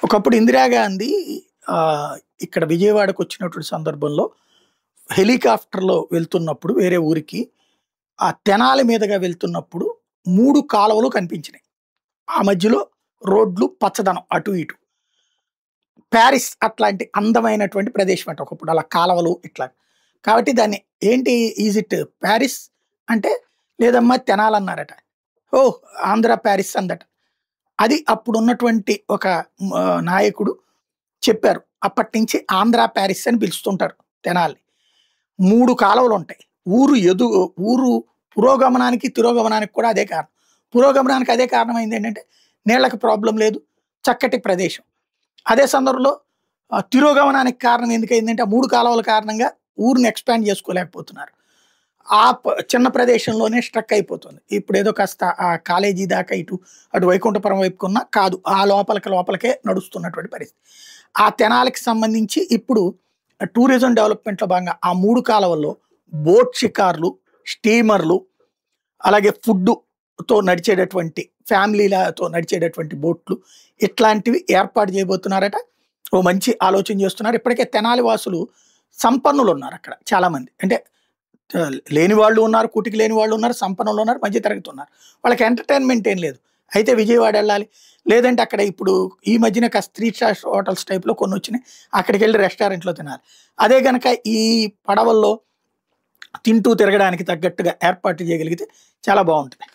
ఒకప్పుడు ఇందిరాగాంధీ ఇక్కడ విజయవాడకు వచ్చినటువంటి సందర్భంలో హెలికాప్టర్‌లో వెళ్తున్నప్పుడు వేరే ఊరికి, ఆ తెనాలి మీదుగా వెళ్తున్నప్పుడు 3 కాలువలు కనిపించినాయి. ఆ మధ్యలో రోడ్లు, పచ్చదనం అటు ఇటు. పారిస్ అట్లాంటి అందమైనటువంటి ప్రదేశం అట ఒకప్పుడు. అలా కాలవలు ఇట్లా. కాబట్టి దాన్ని ఏంటి ఈజ్ ఇట్ పారిస్ అంటే, లేదమ్మా తెనాలన్నారట. ఓహ్! ఆంధ్ర పారిస్ అందట. అది అప్పుడున్నటువంటి ఒక నాయకుడు చెప్పారు. అప్పటినుంచి ఆంధ్ర పారిస్ అని పిలుస్తుంటారు తెనాలిని. 3 కాలువలుంటాయి. ఊరు పురోగమనానికి, తిరోగమనానికి కూడా అదే కారణం. పురోగమనానికి అదే కారణమైందేంటంటే, నీళ్ళకి ప్రాబ్లమ్ లేదు. చక్కటి ప్రదేశం. అదే సందర్భంలో తిరోగమనానికి కారణం ఎందుకయిందంటే, ఆ 3 కాలువల కారణంగా ఊరిని ఎక్స్‌పాండ్ చేసుకోలేకపోతున్నారు. చిన్న ప్రదేశంలోనే స్ట్రక్ అయిపోతుంది. ఇప్పుడేదో కాస్త ఆ కాలేజీ దాకా అటు వైకుంఠపురం వైపుకున్నా కాదు. ఆ లోపలికే నడుస్తున్నటువంటి పరిస్థితి. ఆ తెనాలికి సంబంధించి ఇప్పుడు టూరిజం డెవలప్‌మెంట్‌లో భాగంగా ఆ 3 కాలువల్లో బోట్ షికార్లు, స్టీమర్లు, అలాగే ఫుడ్డుతో నడిచేటటువంటి ఫ్యామిలీలతో నడిచేటటువంటి బోట్లు ఇట్లాంటివి ఏర్పాటు చేయబోతున్నారట. ఓ మంచి ఆలోచన చేస్తున్నారు. ఇప్పటికే తెనాలి వాసులు సంపన్నులున్నారక్కడ చాలామంది. అంటే లేని వాళ్ళు ఉన్నారు, కూటికి లేని వాళ్ళు ఉన్నారు, సంపన్నులు ఉన్నారు, మధ్య తరగతి ఉన్నారు. వాళ్ళకి ఎంటర్‌టైన్‌మెంట్ ఏం లేదు. అయితే విజయవాడ ఎళ్ళాలి. లేదంటే అక్కడ ఇప్పుడు ఈ మధ్యన కాస్త 3 స్టార్ హోటల్స్ టైప్‌లో కొన్నొచ్చినాయి. అక్కడికెళ్ళి రెస్టారెంట్‌లో తినాలి. అదే గనక ఈ పడవల్లో తింటూ తిరగడానికి తగ్గట్టుగా ఏర్పాటు చేయగలిగితే చాలా బావుంటది.